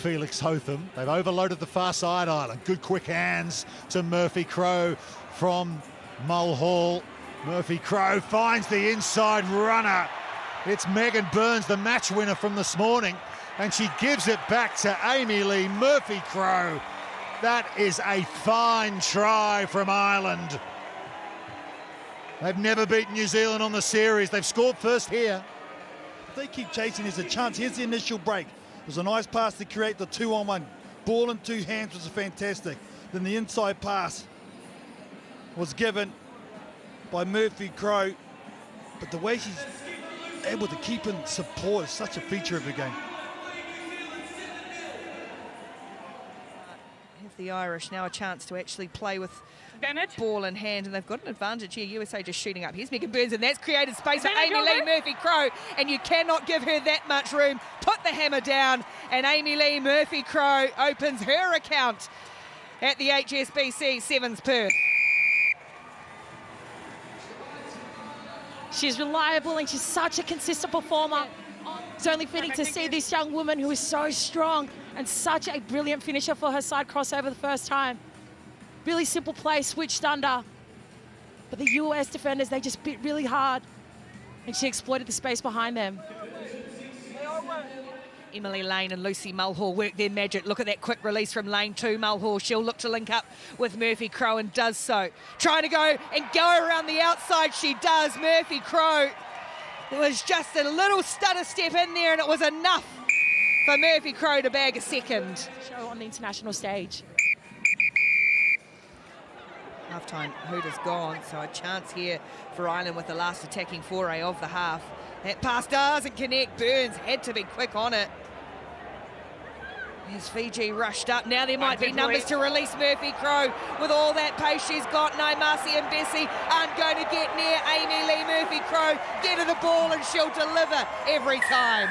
Felix Hotham. They've overloaded the far side island. Good quick hands to Murphy Crowe from Mulhall. Murphy Crowe finds the inside runner. It's Megan Burns, the match winner from this morning, and she gives it back to Amee-Leigh Murphy Crowe. That is a fine try from Ireland. They've never beaten New Zealand on the series. They've scored first here. If they keep chasing, there's a chance. Here's the initial break. It was a nice pass to create the 2-on-1. Ball in two hands was fantastic. Then the inside pass was given by Murphy Crowe. But the way she's able to keep in support is such a feature of the game. Have the Irish now a chance to actually play with ball in hand, and they've got an advantage here. USA just shooting up. Here's Megan Burns, and that's created space for Amee-Leigh Murphy Crowe, and you cannot give her that much room. Put the hammer down, and Amee-Leigh Murphy Crowe opens her account at the HSBC Sevens Perth. She's reliable and she's such a consistent performer. It's only fitting to see this young woman who is so strong and such a brilliant finisher for her side crossover the first time. Really simple play, switched under. But the US defenders, they just bit really hard. And she exploited the space behind them. Emily Lane and Lucy Mulhall work their magic. Look at that quick release from Lane to Mulhall. She'll look to link up with Murphy Crowe and does so. Trying to go and go around the outside, she does. Murphy Crowe. There was just a little stutter step in there, and it was enough for Murphy Crowe to bag a second. Show on the international stage. Half-time hoot is gone, so a chance here for Ireland with the last attacking foray of the half. That pass doesn't connect. Burns had to be quick on it. As Fiji rushed up, now there might be numbers to release Murphy Crowe with all that pace she's got. No, Marcy and Bessie aren't going to get near Amee-Leigh Murphy Crowe. Get her the ball and she'll deliver every time.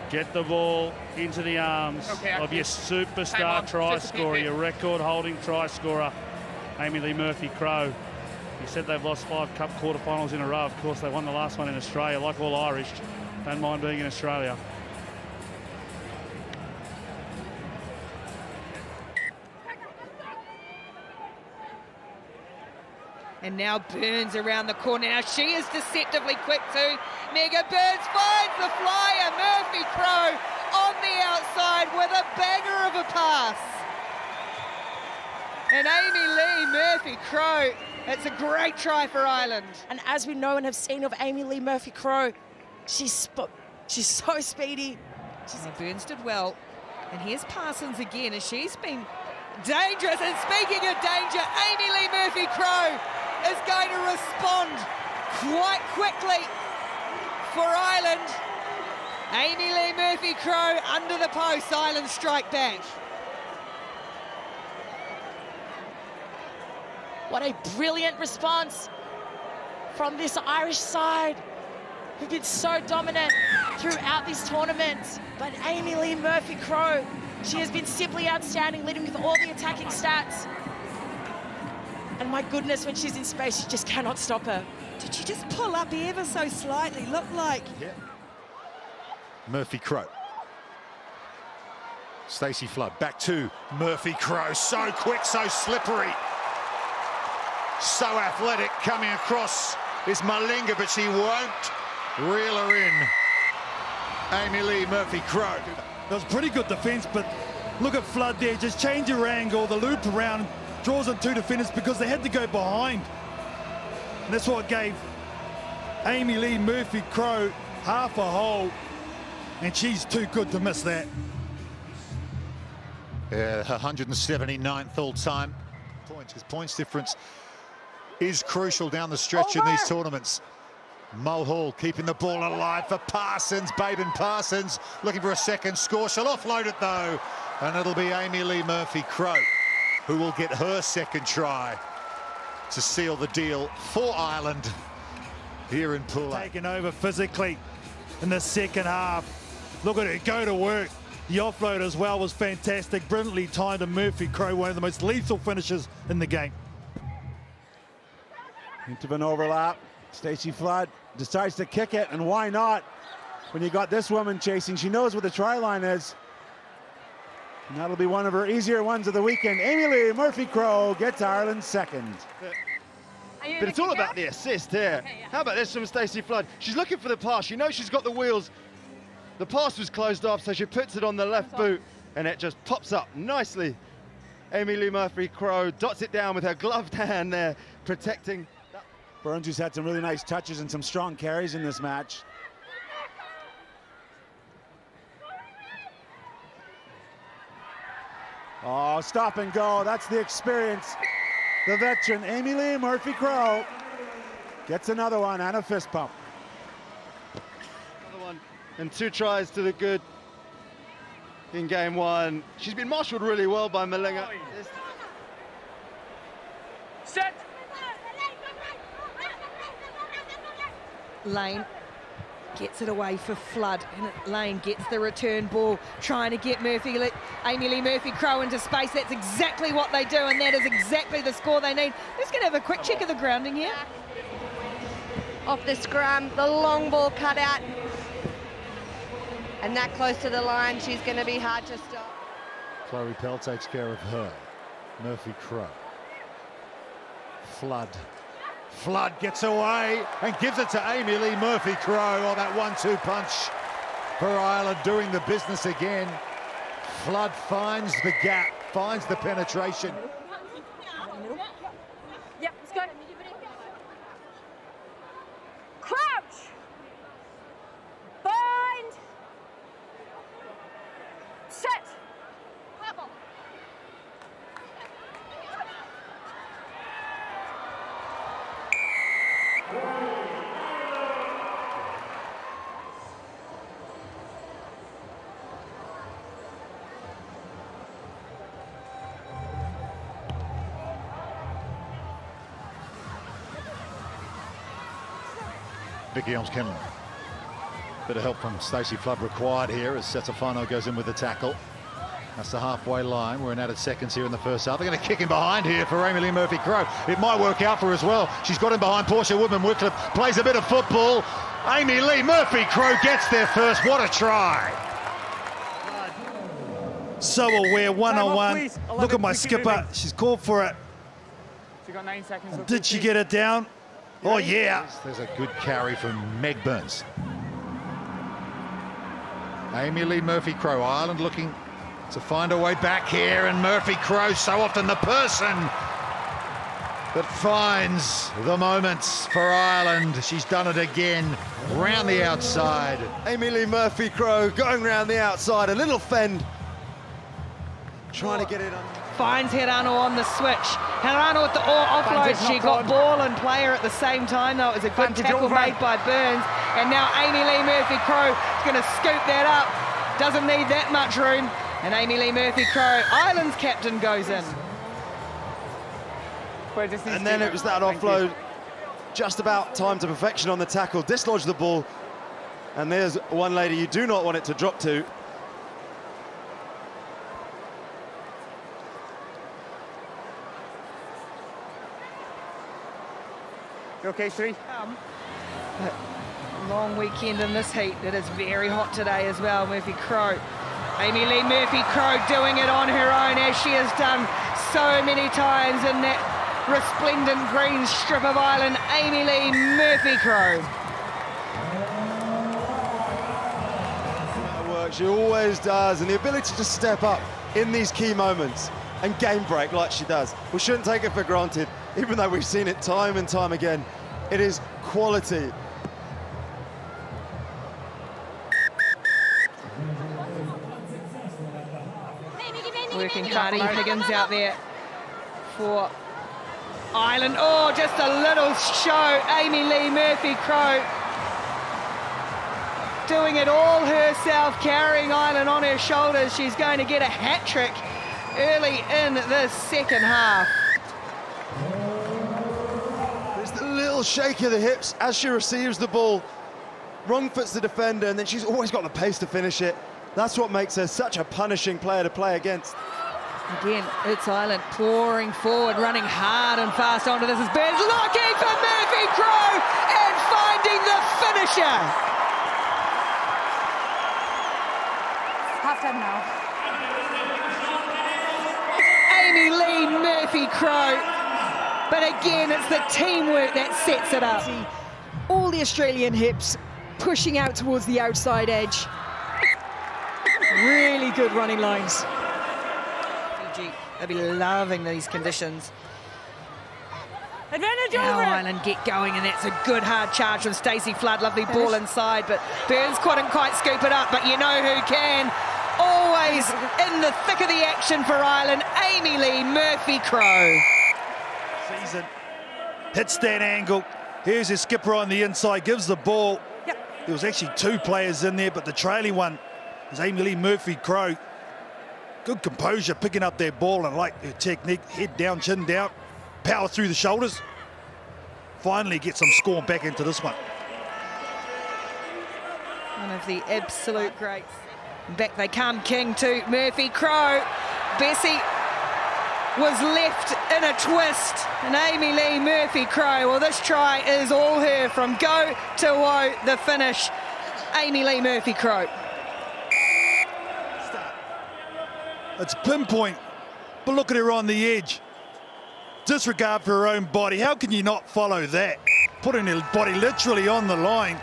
Get the ball into the arms of your superstar try scorer, your record-holding try scorer, Amee-Leigh Murphy Crowe. You said they've lost 5 Cup quarterfinals in a row. Of course, they won the last one in Australia, like all Irish. Don't mind being in Australia. And now Burns around the corner. Now she is deceptively quick too. Megan Burns finds the flyer. Murphy Crowe on the outside with a banger of a pass. And Amee-Leigh Murphy Crowe, it's a great try for Ireland. And as we know and have seen of Amee-Leigh Murphy Crowe, she's so speedy. Burns did well. And here's Parsons again, and she's been dangerous. And speaking of danger, Amee-Leigh Murphy Crowe is going to respond quite quickly for Ireland. Amee-Leigh Murphy Crowe under the post. Ireland strike back. What a brilliant response from this Irish side, who've been so dominant throughout this tournament. But Amee-Leigh Murphy Crowe, she has been simply outstanding, leading with all the attacking stats. And my goodness, when she's in space, you just cannot stop her. Did she just pull up ever so slightly? Looked like. Yeah. Murphy Crowe. Stacey Flood back to Murphy Crowe. So quick, so slippery. So athletic coming across is Malinga, but she won't reel her in. Amee-Leigh Murphy Crowe. That was pretty good defence, but look at Flood there. Just change her angle, the loop around, draws on 2 defenders because they had to go behind. And that's what gave Amee-Leigh Murphy Crowe half a hole, and she's too good to miss that. Her 179th all-time points. His points difference is crucial down the stretch in these tournaments. Mulhall keeping the ball alive for Parsons. Baben Parsons looking for a second score. She'll offload it though, and it'll be Amee-Leigh Murphy Crowe who will get her second try to seal the deal for Ireland here in Pool A. Taken over physically in the second half. Look at her go to work. The offload as well was fantastic. Brilliantly timed to Murphy Crowe, one of the most lethal finishers in the game. Into an overlap. Stacey Flood decides to kick it, and why not? when you got this woman chasing. She knows what the try line is. And that'll be one of her easier ones of the weekend. Amee-Leigh Murphy Crowe gets Ireland's second. But it's all about the assist here. How about this from Stacey Flood? She's looking for the pass. She knows she's got the wheels. The pass was closed off, so she puts it on the left boot, and it just pops up nicely. Amee-Leigh Murphy Crowe dots it down with her gloved hand there, protecting. Burns, who's had some really nice touches and some strong carries in this match. Oh, stop and go. That's the experience. The veteran, Amee-Leigh Murphy Crowe, gets another one and a fist pump. Another one, and 2 tries to the good in game 1. She's been marshalled really well by Malinga. Set. Lane gets it away for Flood, and Lane gets the return ball, trying to get Amee-Leigh Murphy Crowe into space. That's exactly what they do, and that is exactly the score they need. Who's going to have a quick check of the grounding here? Off the scrum, the long ball cut out, and that close to the line, she's going to be hard to stop. Chloe Pell takes care of her. Murphy Crowe. Flood gets away and gives it to Amee-Leigh Murphy Crowe. Oh, that 1-2 punch for Ireland doing the business again. Flood finds the gap, finds the penetration. Yeah, let's go. Crouch. Bind. Set. Level. Vicky Elms-Kenlon. Bit of help from Stacey Flood required here as Setafano goes in with the tackle. That's the halfway line. We're in added seconds here in the first half. They're going to kick him behind here for Amee-Leigh Murphy Crowe. It might work out for her as well. She's got him behind. Portia Woodman-Wycliffe plays a bit of football. Amee-Leigh Murphy Crowe gets there first. What a try. So aware, one-on-one. Look at my skipper. She's called for it. So you got 9 seconds. Did she get it down? Oh, yeah. There's a good carry from Meg Burns. Amee-Leigh Murphy Crowe. Ireland looking to find a way back here, and Murphy Crowe, so often the person that finds the moments for Ireland. She's done it again, round the outside. Amee-Leigh Murphy Crowe going round the outside, a little fend, trying to get it on. Finds Hirano on the switch. Hirano with the offload. She got ball and player at the same time, though. It was a good tackle made by Burns. And now Amee-Leigh Murphy Crowe is going to scoop that up. Doesn't need that much room. And Amee-Leigh Murphy Crowe, Ireland's captain, goes in. And then it was that offload, just about time to perfection on the tackle, dislodged the ball. And there's one lady you do not want it to drop to. You okay, Sri? Long weekend in this heat. It is very hot today as well. Murphy Crowe. Amee-Leigh Murphy Crowe doing it on her own, as she has done so many times in that resplendent green strip of Ireland. Amee-Leigh Murphy Crowe. She always does, and the ability to step up in these key moments and game break like she does. We shouldn't take it for granted, even though we've seen it time and time again. It is quality. Working hard, Higgins out there for Ireland. Oh, just a little show. Amee-Leigh Murphy Crowe doing it all herself, carrying Ireland on her shoulders. She's going to get a hat-trick early in the second half. There's the little shake of the hips as she receives the ball. Wrong foots the defender, and then she's always got the pace to finish it. That's what makes her such a punishing player to play against. Again, it's Ireland pouring forward, running hard and fast onto this. Is Burns looking for Murphy Crowe and finding the finisher. halftime now. Amee-Leigh Murphy Crowe. But again, it's the teamwork that sets it up. All the Australian hips pushing out towards the outside edge. Really good running lines. Fiji, they'll be loving these conditions. Advantage Now over it. Ireland get going, and that's a good hard charge from Stacey Flood. Lovely ball inside, but Burns couldn't quite scoop it up. But you know who can? Always in the thick of the action for Ireland, Amee-Leigh Murphy Crowe. Season hits that angle. Here's his skipper on the inside, gives the ball. There was actually two players in there, but the trailing one is Amee-Leigh Murphy Crowe. Good composure, picking up that ball, and like her technique, head down, chin down, power through the shoulders. Finally get some score back into this one. One of the absolute greats. Back they come, King to Murphy Crowe. Bessie was left in a twist, and Amee-Leigh Murphy Crowe, well, this try is all her from go to woe, the finish. Amee-Leigh Murphy Crowe. It's pinpoint, but look at her on the edge. Disregard for her own body. How can you not follow that? Putting her body literally on the line,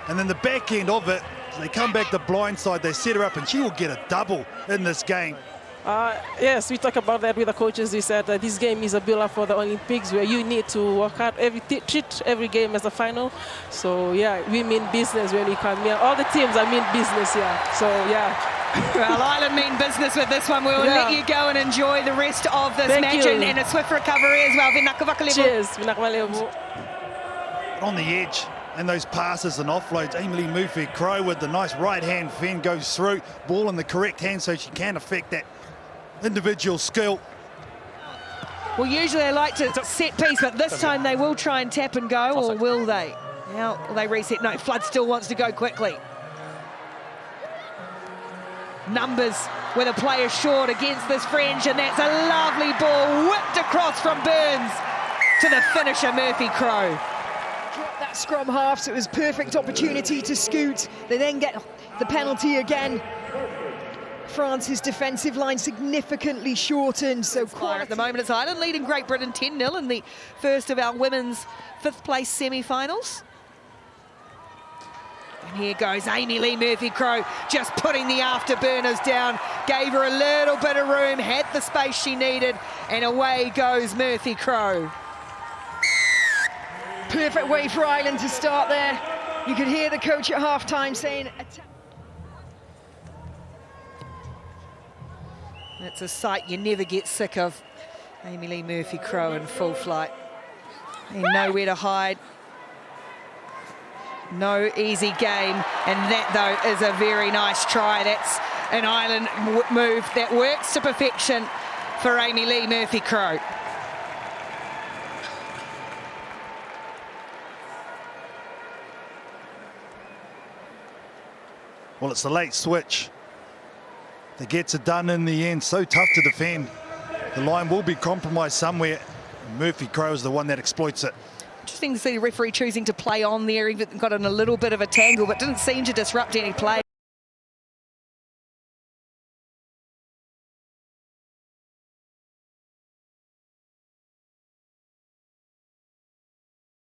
and then the back end of it, they come back the blind side, they set her up, and she will get a double in this game. Yes, we talk about that with the coaches. We said that this game is a build-up for the Olympics, where you need to work hard, treat every game as a final. So yeah, we mean business when we come here. All the teams, I mean business here. So yeah. Well, Ireland mean business with this one. We'll let you go and enjoy the rest of this match and a swift recovery as well. Cheers. On the edge, and those passes and offloads, Amee-Leigh Murphy Crowe with the nice right-hand fend goes through, ball in the correct hand so she can affect that individual skill. Well, usually they like to set piece, but this time they will try and tap and go, or will they? Now, will they reset? No, Flood still wants to go quickly. Numbers with a player short against this fringe, and that's a lovely ball whipped across from Burns to the finisher, Murphy Crowe. Dropped that scrum half, so it was perfect opportunity to scoot. They then get the penalty again. France's defensive line significantly shortened, so at the moment it's Ireland leading Great Britain 10-0 in the first of our women's fifth place semi-finals. And here goes Amee-Leigh Murphy Crowe, just putting the afterburners down, gave her a little bit of room, had the space she needed, and away goes Murphy Crowe. Perfect way for Ireland to start there. You could hear the coach at half-time saying... It's a sight you never get sick of. Amee-Leigh Murphy Crowe in full flight. And nowhere to hide. No easy game. And that, though, is a very nice try. That's an Ireland move that works to perfection for Amee-Leigh Murphy Crowe. Well, it's the late switch that gets it done in the end. So tough to defend. The line will be compromised somewhere. Murphy Crowe is the one that exploits it. Interesting to see the referee choosing to play on there. Even got in a little bit of a tangle, but didn't seem to disrupt any play.